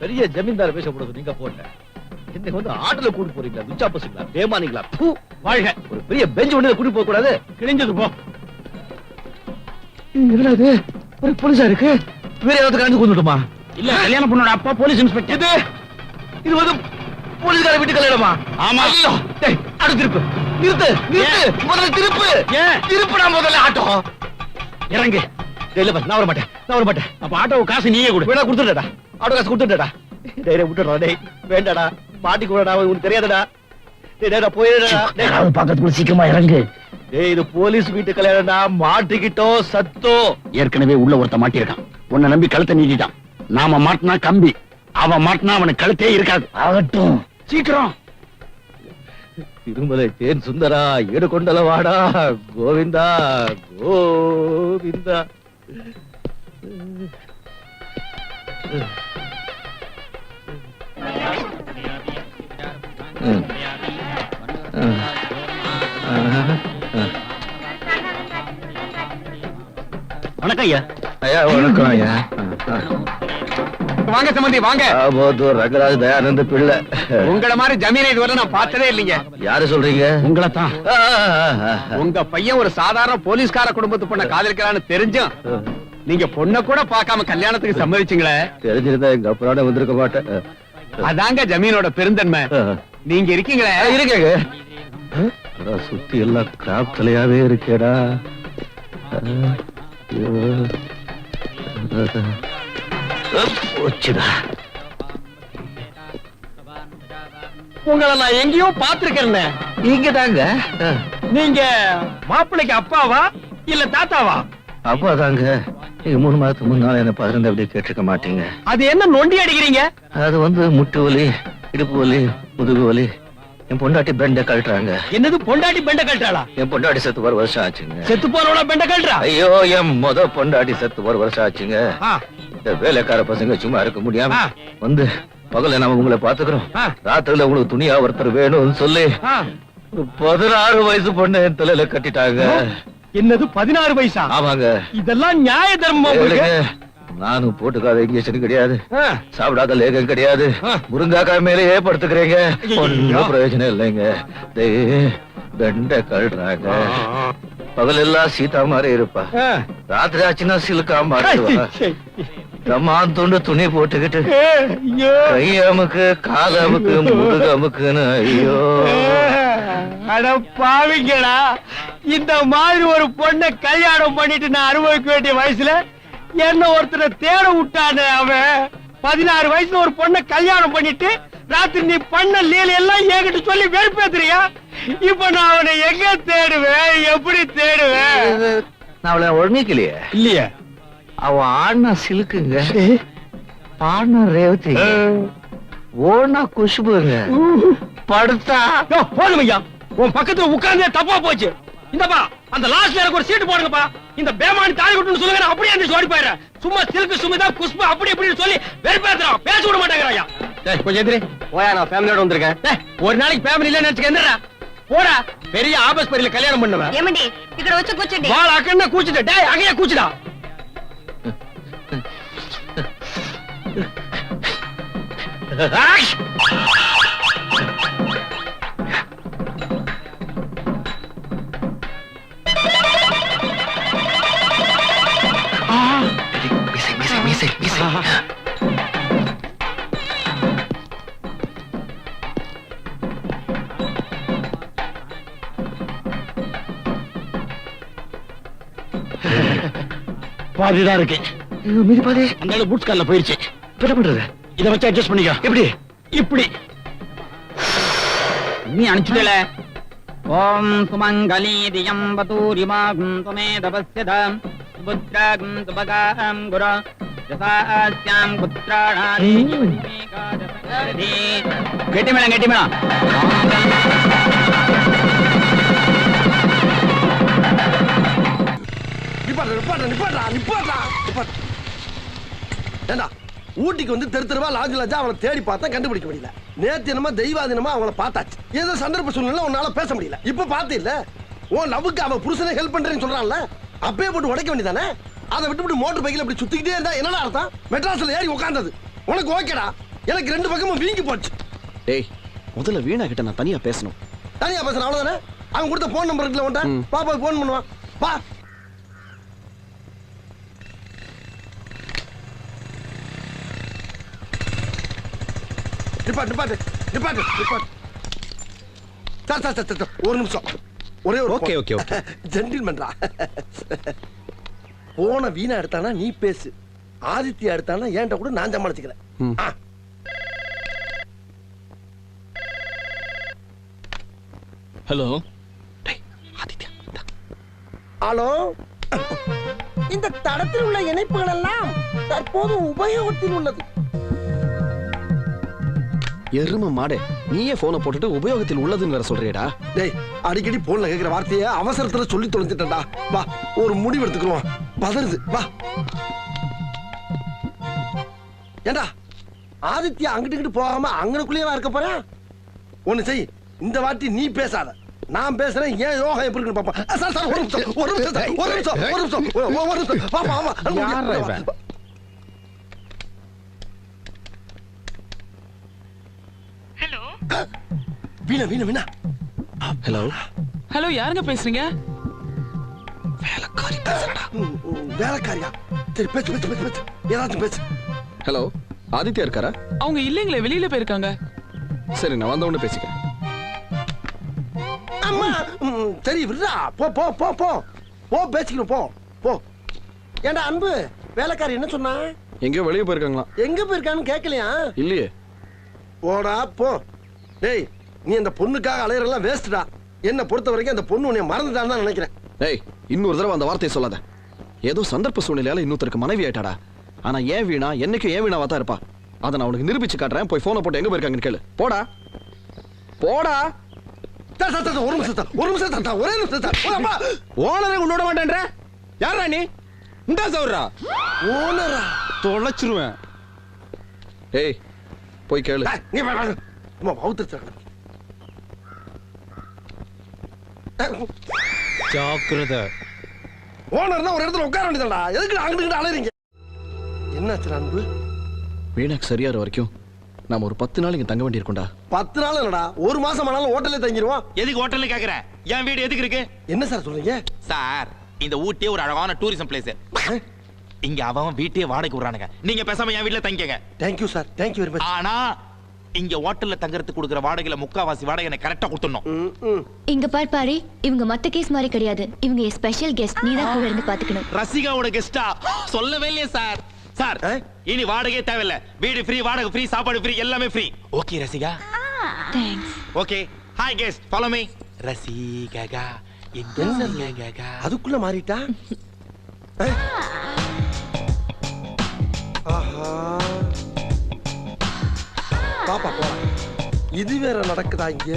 பெரிய ஜமீன்தார பேசப்படுறது நீங்க போட்ட இன்னைக்கு வந்து ஆட்டோல கூட்டு போறீங்களா விச்சா பசங்களா பேமானிங்களா வாழ்க ஒரு பெரிய பெஞ்ச் ஒண்ணு கூட்டி போக கூடாது கிழிஞ்சது போ என்னது ஒரு போலீஸா இருக்கு வேற ஏதாவது கலந்து கொண்டுட்டுமா இல்ல கல்யாண பொண்ணோட அப்பா போலீஸ் இன்ஸ்பெக்டர் இது வந்து போலீஸ்கார வீட்டு கல்யாணமா ஆமா அடுத்து திருப்பு நிறுத்து நிறுத்து முதல்ல திருப்பு திருப்புடா முதல்ல ஆட்டோ இறங்கு இல்ல நான் வர மாட்டேன் அப்ப ஆட்டோ காசு நீயே கொடு வேணா கொடுத்துட்டா ஆட்டோ காசு கொடுத்துட்டா டேய் விட்டுடா டேய் வேண்டாடா பாட்டி கூடடா உனக்கு தெரியாதடா டேய் போயிடா டேய் பக்கத்துல சீக்கிரமா இறங்கு டேய் இது போலீஸ் வீட்டு கல்யாணம்டா மாட்டிக்கிட்டோ சத்தோ ஏற்கனவே உள்ள ஒருத்த மாட்டிருக்கான் உன்னை நம்பி கழுத்தை நீட்டிட்டான் நாம மாட்டினா கம்பி அவன் மாட்டினா அவனுக்கு கழுத்தே இருக்காது ஆகட்டும் சீக்கிரம் திருமலை தேன் சுந்தரா ஏடு கொண்டல வாடா கோவிந்தா கோவிந்தா வணக்கம் ஐயா ஐயா வணக்கம் ஐயா வாங்க சம்பந்தி வாங்க ரங்கராஜ் தயானந்த பிள்ளை உங்கள மாதிரி ஜமீனை இதுவரை நான் பார்த்ததே இல்லைங்க யாரு சொல்றீங்க உங்களை தான் உங்க பையன் ஒரு சாதாரண போலீஸ்கார குடும்பத்து பொண்ண காதலிக்கிறான்னு தெரிஞ்சும் நீங்க பொண்ண கூட பார்க்காம கல்யாணத்துக்கு சம்மதிச்சீங்களே தெரிஞ்சிருந்தா எங்க அப்புறம் வந்திருக்க மாட்டேன் அதாங்க ஜமீனோட பெருந்தன்மை நீங்க இருக்கீங்களே இருக்கேங்க சுத்தி எல்லாம் கிராப் தலையாவே இருக்கேடா போச்சுடா உங்களை நான் எங்கேயோ பாத்திருக்கேன் இங்க தாங்க நீங்க மாப்பிள்ளைக்கு அப்பாவா இல்ல தாத்தாவா அப்பா தாங்க நீங்க 3 மாதத்துக்கு முன்னால என்ன 15 அப்படி கேட்டிருக்க மாட்டீங்க அது என்ன நொண்டி அடிக்கிறீங்க அது வந்து முட்டு வலி இடுப்பு வலி முதுகு வலி என் பொண்டாட்டி பெண்ட கழட்டுறாங்க என்னது பொண்டாட்டி பெண்ட கழட்டாளா என் பொண்டாட்டி செத்து 1 வருஷம் ஆச்சுங்க செத்து போனவள பெண்ட கழட்டா ஐயோ என் பொண்டாட்டி செத்து 1 வருஷம் ஆச்சுங்க இந்த வேலைக்கார பசங்க சும்மா இருக்க முடியாம வந்து பகல நாம உங்களை பாத்துக்கிறோம் ராத்திரில உங்களுக்கு துணியா ஒருத்தர் வேணும்னு சொல்லி 16 வயசு பொண்ணு என் தலையில கட்டிட்டாங்க என்னது 16 வயசா ஆமாங்க இதெல்லாம் நியாய தர்மம் நானும் போட்டுக்காத இன்ஜெக்ஷன் கிடையாது சாப்பிடாத லேகம் கிடையாது முருங்காக்காய் மேலேயே படுத்துக்கிறீங்க ஒன்னும் பிரயோஜனம் இல்லைங்க பெண்ட கழுறாங்க பகல் எல்லாம் சீதா மாதிரி இருப்பா ராத்திரி ஆச்சுன்னா சிலுக்கா மாட்டுவா தம்மான் துண்டு துணி போட்டுக்கிட்டு கையமுக்கு காலமுக்கு முதுகமுக்குன்னு ஐயோ அட பாவிங்களா இந்த மாதிரி ஒரு பொண்ணை கல்யாணம் பண்ணிட்டு நான் அனுபவிக்க வேண்டிய வயசுல என்ன ஒருத்தரை தேட விட்டானே அவன் 16 வயசுல ஒரு பொண்ணை கல்யாணம் பண்ணிட்டு ராத்திரி நீ பண்ண லீல எல்லாம் என்கிட்ட சொல்லி வெறுப்பேத்துறியா இப்ப நான் அவனை எங்க தேடுவேன் எப்படி தேடுவேன் நான் அவளை ஒழுங்கிக்கலையே இல்லையே அவன் ஆடினா சிலுக்குங்க பாடினா ரேவதி ஓடினா குஷ்புங்க படுத்தா போதும் ஐயா உன் பக்கத்துல உட்கார்ந்தே தப்பா போச்சு இந்தப்பா அந்த லாஸ்ட்ல எனக்கு ஒரு சீட்டு போடுங்கப்பா இந்த பேமானி தாலி கட்டுன்னு சொல்லுங்க அப்படியே அந்த ஓடி போயிடுறேன் சும்மா சில்கு சுமிதா குஷ்பு அப்படி இப்படின்னு சொல்லி வெறுப்பேத்துறான் பேச விட மாட்டேங்கிறாயா கொஞ்சம் எதிரி போயா நான் ஃபேமிலியோட வந்திருக்கேன் ஒரு நாளைக்கு ஃபேமிலி இல்ல நினைச்சுக்க எந்திரா போடா பெரிய ஆபஸ்பரியில கல்யாணம் பண்ணுவேன் ஏமண்டி ఇక్కడ వచ్చి కూర్చోండి வாள் அக்கண்ண கூச்சிட்ட டேய் அங்கேயே கூச்சிடா பாதிதான் இருக்கு மீதி பாதி அந்த பூட்ஸ் கார்ல போயிருச்சு என்ன பண்றது இத வச்சு அட்ஜஸ்ட் பண்ணிக்க எப்படி இப்படி நீ அனுப்பிச்சுடல ஓம் சுமங்கலி தியம் வதூரிமாகும் துமே தபஸ்யதாம் சுபுத்ராகும் சுபகாம் குரு யசாஸ்யாம் புத்ராணாதி ஜீவனிமேகாதபகதி கெட்டிமேளம் ஊட்டிக்கு வந்து தெருவா லாஜ் லாஜா அவளை தேடி பார்த்தா கண்டுபிடிக்க முடியல. நேத்து என்னமா தெய்வாதீனமா அவளை பார்த்தாச்சு. ஏதோ சந்தர்ப்ப சூழ்நிலை உன்னால பேச முடியல. இப்ப பாத்து இல்ல உன் லவ்வுக்கு அவ புருஷனை ஹெல்ப் பண்றேன்னு சொல்றான்ல, அப்பயே போட்டு உடைக்க வேண்டியதானே. அதை விட்டு மோட்டர் பைக்கில் இப்படி சுத்திக்கிட்டே இருந்தா என்னடா அர்த்தம்? மெட்ராஸ்ல ஏறி உட்கார்ந்தது உனக்கு ஓகேடா, எனக்கு ரெண்டு பக்கமும் வீங்கி போச்சு. டேய் முதல்ல வீணா கிட்ட நான் தனியா பேசணும். தனியா பேசுறேன் அவ்வளவுதானே? அவன் கொடுத்த போன் நம்பர் இருக்குல்ல உன்ட்ட, பாப்பா போன் பண்ணுவான். பா நிப்பாட்டு. சார் ஒரு நிமிஷம், ஒரே ஒரு ஓகே. ஜென்டில்மேன்டா. போன வீணா எடுத்தானா நீ பேசு, ஆதித்யா எடுத்தானா ஏன்ட்ட கூட நான் சமாளிச்சுக்கிறேன். ஹலோ ஹலோ, இந்த தடத்தில் உள்ள இணைப்புகள் எல்லாம் தற்போது உபயோகத்தில் உள்ளது. எரும மாடே, நீயே போனை போட்டுட்டு உபயோகத்தில் உள்ளதுன்னு வேற சொல்றியடா. டேய் அடிக்கடி போன்ல கேக்குற வார்த்தையை அவசரத்துல சொல்லி தொலைஞ்சிட்டா. வா ஒரு முடிவு எடுத்துக்கிறோம். பதறுது வா. ஏண்டா ஆதித்யா அங்கிட்டு இங்கிட்டு போகாம அங்கனுக்குள்ளேயே இருக்க போறேன். ஒண்ணு செய், இந்த வாட்டி நீ பேசாத, நான் பேசுறேன். ஏன் யோகா எப்படி இருக்கு பாப்பா. சார் ஒரு நிமிஷம் பாப்பா. வீணா. ஹலோ யாருங்க பேசுறீங்க? வேலைக்காரி பேசுறடா. வேலைக்காரியா? சரி பேசு. ஏதாச்சும் பேசு. ஹலோ ஆதித்யா இருக்காரா? அவங்க இல்லைங்களே, வெளியில போயிருக்காங்க. சரி நான் வந்த உடனே பேசிக்கிறேன். அம்மா சரி விடுறா. போ பேசிக்கணும். போ. ஏண்டா அன்பு, வேலைக்காரி என்ன சொன்னா? எங்கேயோ வெளியே போயிருக்காங்களா? எங்க போயிருக்கான்னு கேட்கலையா? இல்லையே. போடா போ. டேய் நீ அந்த பொண்ணுக்காக அலையறெல்லாம் வேஸ்ட்டா. என்ன பொறுத்த வரைக்கும் அந்த பொண்ணு உன்னை மறந்துட்டான்னு தான் நினைக்கிறேன். டேய் இன்னொரு தடவை அந்த வார்த்தையை சொல்லாத. ஏதோ சந்தர்ப்ப சூழ்நிலையால இன்னொருத்தருக்கு மனைவி ஆயிட்டாடா. ஆனா ஏன் வீணா என்னைக்கும் ஏன் வீணாவா தான் இருப்பா. அதை நான் உனக்கு நிரூபிச்சு காட்டுறேன். போய் போனை போட்டு எங்க போயிருக்காங்கன்னு கேளு. போடா. ஒரு நிமிஷம் ஒரே நிமிஷம். ஓனரே உன்னோட மாட்டேன்ற யாரா நீ? இந்த சௌரா ஓனரா தொலைச்சிருவேன். ஏய் போய் கேளு. நீ அவுத்துறேன். ஜாக்கிரதை. ஓனர்னா ஒரு இடத்துல உட்கார வேண்டியதுடா. எதுக்கு அங்கிட்டு அலையறீங்க? என்னாச்சு அன்பு? வீணாக்கு சரியாற வரைக்கும் நாம ஒரு 10 நாள் இங்க தங்க வேண்டியிருக்கோம்டா. 10 நாள் இல்லடா, ஒரு மாசம் ஆனாலும் ஹோட்டல்ல தங்கிடுவோம். எதுக்கு ஹோட்டல்ல கேக்குற? என் வீடு எதுக்கு இருக்கு? என்ன சார் சொல்றீங்க? சார் இந்த ஊட்டியே ஒரு அழகான டூரிசம் பிளேஸ். இங்க அவன் வீட்டையே வாடகைக்கு விடுறானுங்க. நீங்க பேசாம என் வீட்ல தங்கிக்கங்க. Thank you sir, thank you very much. ஆனா இங்க ஹோட்டல்ல தங்கறதுக்கு கொடுக்குற வாடகையில முக்காவாசி வாடகை எனக்கு கரெக்டா கொடுத்துடணும். இங்க பாரு, இவங்க மத்த கேஸ் மாதிரி கிடையாது. இவங்க ஸ்பெஷல் கெஸ்ட். நீ தான் கூட இருந்து பாத்துக்கணும். ரசிகாவோட கெஸ்டா? சொல்லவே இல்லையே சார். சார் இனி வாடகையே தேவையில்ல. வீடு ஃப்ரீ, வாடகை ஃப்ரீ, சாப்பாடு ஃப்ரீ, எல்லாமே free. Okay Rasika? Thanks. Okay. Hi guest, follow me. Rasika எங்க அதுக்குள்ள மாறிட்டா? ஆஹா பாப்பா போலாம். இது வேற நடக்குதா இங்க?